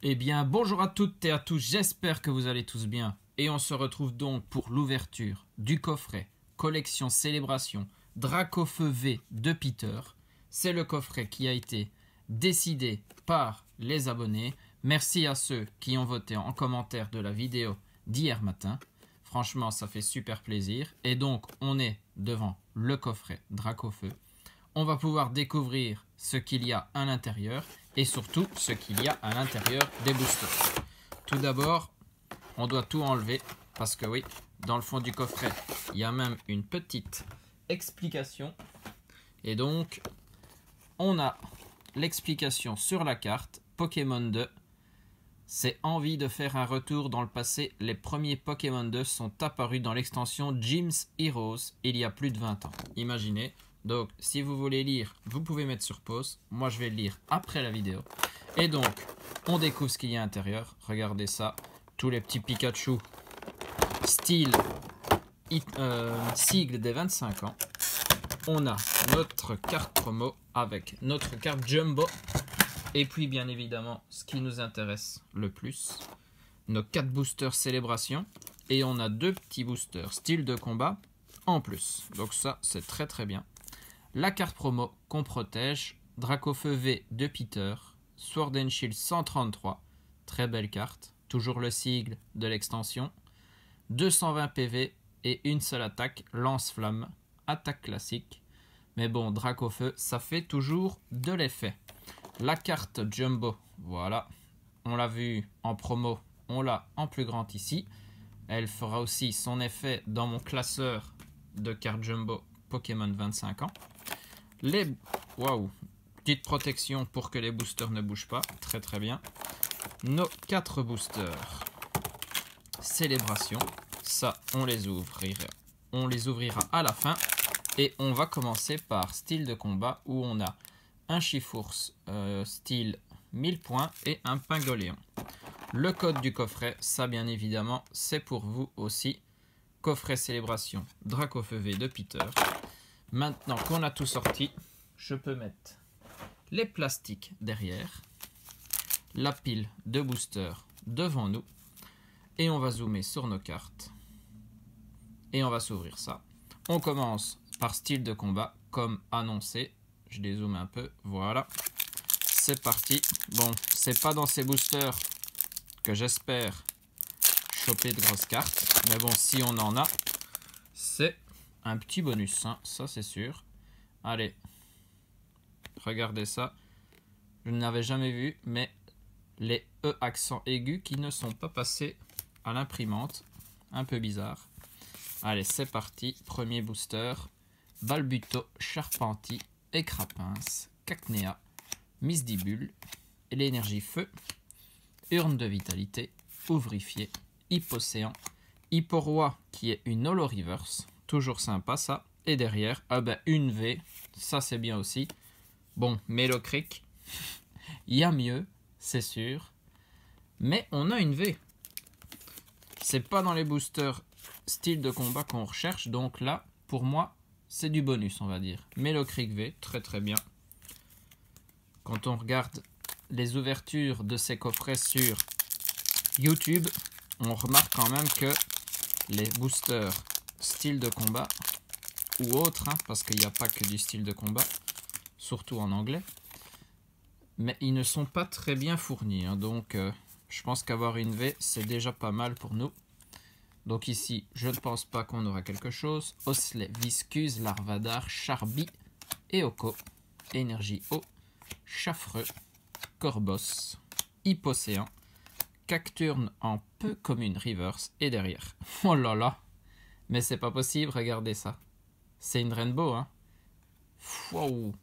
Eh bien, bonjour à toutes et à tous, j'espère que vous allez tous bien. Et on se retrouve donc pour l'ouverture du coffret Collection Célébration Dracofeu V de Peter. C'est le coffret qui a été décidé par les abonnés. Merci à ceux qui ont voté en commentaire de la vidéo d'hier matin. Franchement, ça fait super plaisir. Et donc, on est devant le coffret Dracofeu. On va pouvoir découvrir ce qu'il y a à l'intérieur et surtout ce qu'il y a à l'intérieur des boosters. Tout d'abord, on doit tout enlever parce que oui, dans le fond du coffret, il y a même une petite explication. Et donc, on a l'explication sur la carte Pokémon 2. C'est envie de faire un retour dans le passé. Les premiers Pokémon 2 sont apparus dans l'extension Gym's Heroes il y a plus de 20 ans. Imaginez. Donc, si vous voulez lire, vous pouvez mettre sur pause. Moi, je vais le lire après la vidéo. Et donc, on découvre ce qu'il y a à l'intérieur. Regardez ça. Tous les petits Pikachu. Style sigle des 25 ans. On a notre carte promo avec notre carte Jumbo. Et puis, bien évidemment, ce qui nous intéresse le plus, nos 4 boosters célébration. Et on a 2 petits boosters style de combat en plus. Donc ça, c'est très très bien. La carte promo qu'on protège, Dracofeu V de Peter, Sword and Shield 133, très belle carte, toujours le sigle de l'extension, 220 PV et une seule attaque, lance-flamme, attaque classique. Mais bon, Dracofeu, ça fait toujours de l'effet. La carte Jumbo, voilà, on l'a vu en promo, on l'a en plus grand ici. Elle fera aussi son effet dans mon classeur de cartes Jumbo Pokémon 25 ans. Waouh, petite protection pour que les boosters ne bougent pas, très très bien. Nos 4 boosters célébration, ça on les ouvrira à la fin. Et on va commencer par style de combat où on a un Chifours style 1000 points et un Pingoléon. Le code du coffret, ça bien évidemment, c'est pour vous aussi. Coffret célébration Dracofeu V de Peter. Maintenant qu'on a tout sorti, je peux mettre les plastiques derrière, la pile de boosters devant nous, et on va zoomer sur nos cartes. Et on va s'ouvrir ça. On commence par style de combat, comme annoncé. Je dézoome un peu, voilà. C'est parti. Bon, c'est pas dans ces boosters que j'espère choper de grosses cartes. Mais bon, si on en a, c'est un petit bonus, hein, ça c'est sûr. Allez, regardez ça. Je n'avais jamais vu, mais les E accents aigus qui ne sont pas passés à l'imprimante. Un peu bizarre. Allez, c'est parti. Premier booster. Balbuto, Charpenti, Écrapince, Cacnea, Misdibule, l'énergie feu, urne de vitalité, ouvrifié, Hippocéan, Hipporoi qui est une holo reverse. Toujours sympa ça. Et derrière, une V. Ça c'est bien aussi. Bon, Mélocric. Il y a mieux, c'est sûr. Mais on a une V. C'est pas dans les boosters style de combat qu'on recherche. Donc là, pour moi, c'est du bonus, on va dire. Mélocric V, très très bien. Quand on regarde les ouvertures de ces coffrets sur YouTube, on remarque quand même que les boosters style de combat ou autres, hein, parce qu'il n'y a pas que du style de combat, surtout en anglais, mais ils ne sont pas très bien fournis, hein, donc je pense qu'avoir une V c'est déjà pas mal pour nous. Donc ici je ne pense pas qu'on aura quelque chose. Osselet, Viscuse, Larvadar, Charby, Eoko, Énergie Eau, Chaffreux, Corbos, Hippocéan, Cacturne en peu commune reverse et derrière. Oh là là, mais c'est pas possible, regardez ça. C'est une Rainbow, hein. Wow.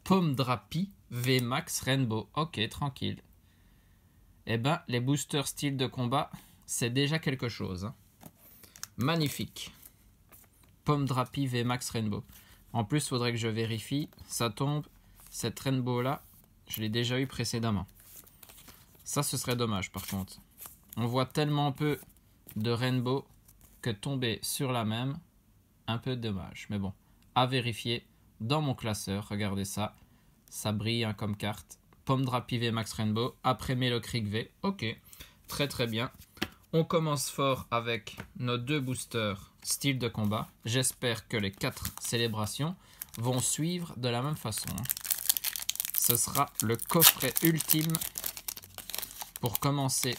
Pomme Drapi, VMAX Rainbow. Ok, tranquille. Eh ben, les boosters style de combat, c'est déjà quelque chose, hein. Magnifique. Pomme Drapi, VMAX Rainbow. En plus, il faudrait que je vérifie. Ça tombe, cette Rainbow-là, je l'ai déjà eu précédemment. Ça, ce serait dommage, par contre. On voit tellement peu de Rainbow que tomber sur la même, un peu dommage. Mais bon, à vérifier dans mon classeur. Regardez ça. Ça brille, hein, comme carte. Pomme Drapi V Max Rainbow, après Melocryc V. Ok, très très bien. On commence fort avec nos 2 boosters style de combat. J'espère que les 4 célébrations vont suivre de la même façon. Ce sera le coffret ultime pour commencer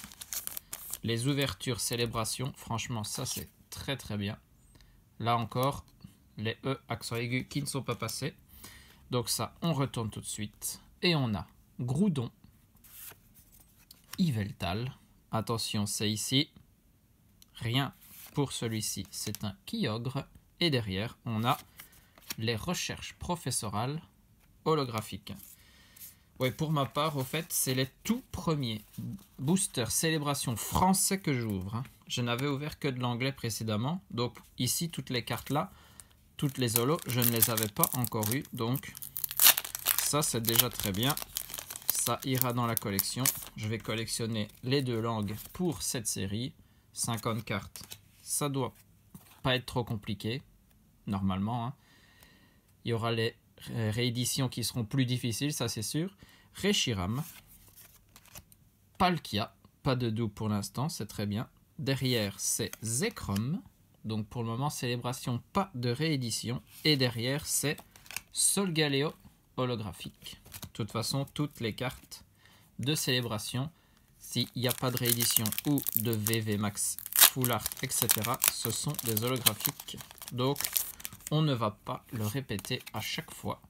les ouvertures célébrations. Franchement, ça c'est très très bien. Là encore, les E accent aigu qui ne sont pas passés. Donc ça, on retourne tout de suite. Et on a Groudon, Yveltal. Attention, c'est ici. Rien pour celui-ci, c'est un Kyogre. Et derrière, on a les recherches professorales holographiques. Oui, pour ma part, au fait, c'est les tout premiers boosters célébration français que j'ouvre. Je n'avais ouvert que de l'anglais précédemment. Donc ici, toutes les cartes là, toutes les holos, je ne les avais pas encore eues. Donc ça, c'est déjà très bien. Ça ira dans la collection. Je vais collectionner les 2 langues pour cette série. 50 cartes, ça doit pas être trop compliqué, normalement. Il y aura les rééditions qui seront plus difficiles, ça c'est sûr. Reshiram, Palkia, pas de doux pour l'instant, c'est très bien. Derrière, c'est Zekrom. Donc pour le moment, célébration, pas de réédition. Et derrière, c'est Solgaleo holographique. De toute façon, toutes les cartes de célébration, s'il n'y a pas de réédition ou de VV Max, Full Art, etc., ce sont des holographiques. Donc, on ne va pas le répéter à chaque fois.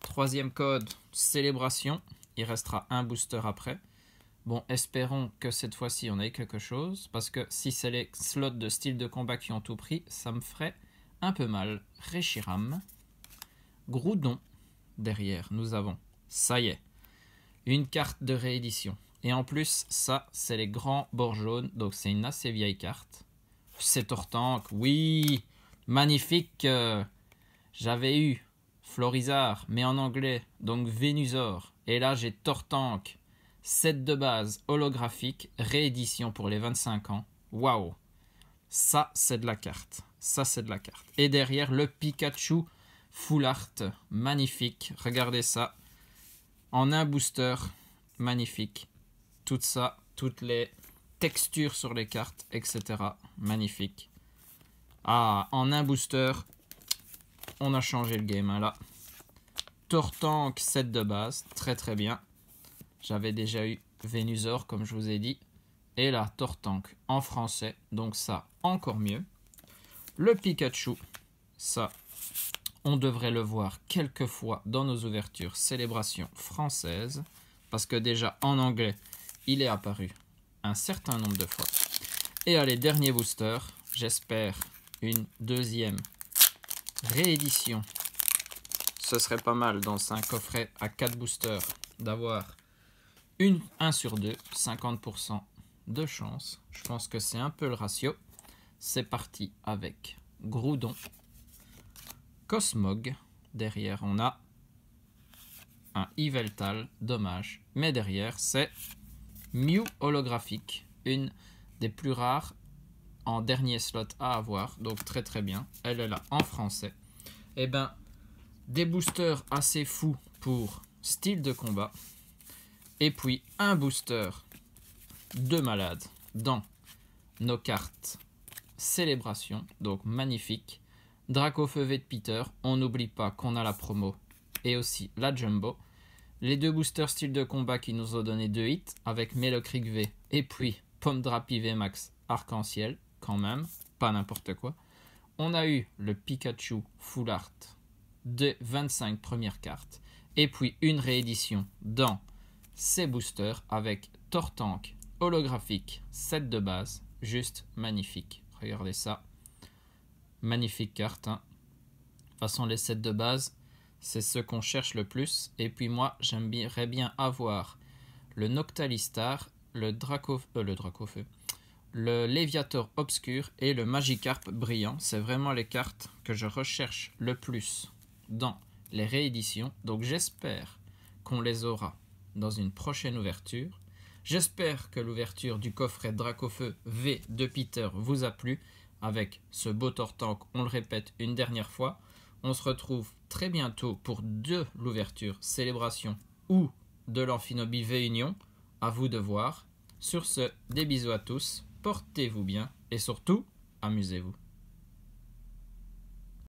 3e code, célébration. Il restera un booster après. Bon, espérons que cette fois-ci, on ait quelque chose. Parce que si c'est les slots de style de combat qui ont tout pris, ça me ferait un peu mal. Reshiram. Groudon. Derrière, nous avons, ça y est, une carte de réédition. Et en plus, ça, c'est les grands bords jaunes. Donc, c'est une assez vieille carte. C'est Tortank. Oui, magnifique. J'avais eu Florizard, mais en anglais. Donc, Venusaur. Et là, j'ai Tortank. Set de base holographique. Réédition pour les 25 ans. Waouh. Ça, c'est de la carte. Ça, c'est de la carte. Et derrière, le Pikachu Full Art. Magnifique. Regardez ça. En un booster. Magnifique. Tout ça, toutes les textures sur les cartes, etc. Magnifique. Ah, en un booster, on a changé le game, hein, là. Tortank, set de base, très très bien. J'avais déjà eu Venusaur, comme je vous ai dit. Et là, Tortank en français, donc ça, encore mieux. Le Pikachu, ça, on devrait le voir quelques fois dans nos ouvertures célébrations françaises. Parce que déjà, en anglais, il est apparu un certain nombre de fois. Et allez, dernier booster. J'espère une 2e réédition. Ce serait pas mal dans un coffret à 4 boosters d'avoir 1 sur 2, 50% de chance. Je pense que c'est un peu le ratio. C'est parti avec Groudon, Cosmog. Derrière, on a un Yveltal, dommage. Mais derrière, c'est Mew holographique, une des plus rares en dernier slot à avoir. Donc très très bien. Elle est là en français. Et ben, des boosters assez fous pour style de combat. Et puis un booster de malade dans nos cartes célébration. Donc magnifique. Dracofeu V de Peter. On n'oublie pas qu'on a la promo et aussi la Jumbo. Les 2 boosters style de combat qui nous ont donné 2 hits avec Melocryc V et puis Pomme Drapi V Max Arc-en-Ciel, quand même, pas n'importe quoi. On a eu le Pikachu Full Art de 25 premières cartes et puis une réédition dans ces boosters avec Tortank holographique, set de base, juste magnifique. Regardez ça, magnifique carte. Hein. De toute façon, les sets de base, c'est ce qu'on cherche le plus. Et puis moi, j'aimerais bien avoir le Noctalistar, le Dracofeu, le Léviator Obscur et le Magikarp Brillant. C'est vraiment les cartes que je recherche le plus dans les rééditions. Donc j'espère qu'on les aura dans une prochaine ouverture. J'espère que l'ouverture du coffret Dracofeu V de Peter vous a plu. Avec ce beau Tortank, on le répète une dernière fois. On se retrouve très bientôt pour de l'ouverture célébration ou de l'Amphinobie V-Union. À vous de voir. Sur ce, des bisous à tous, portez-vous bien et surtout, amusez-vous.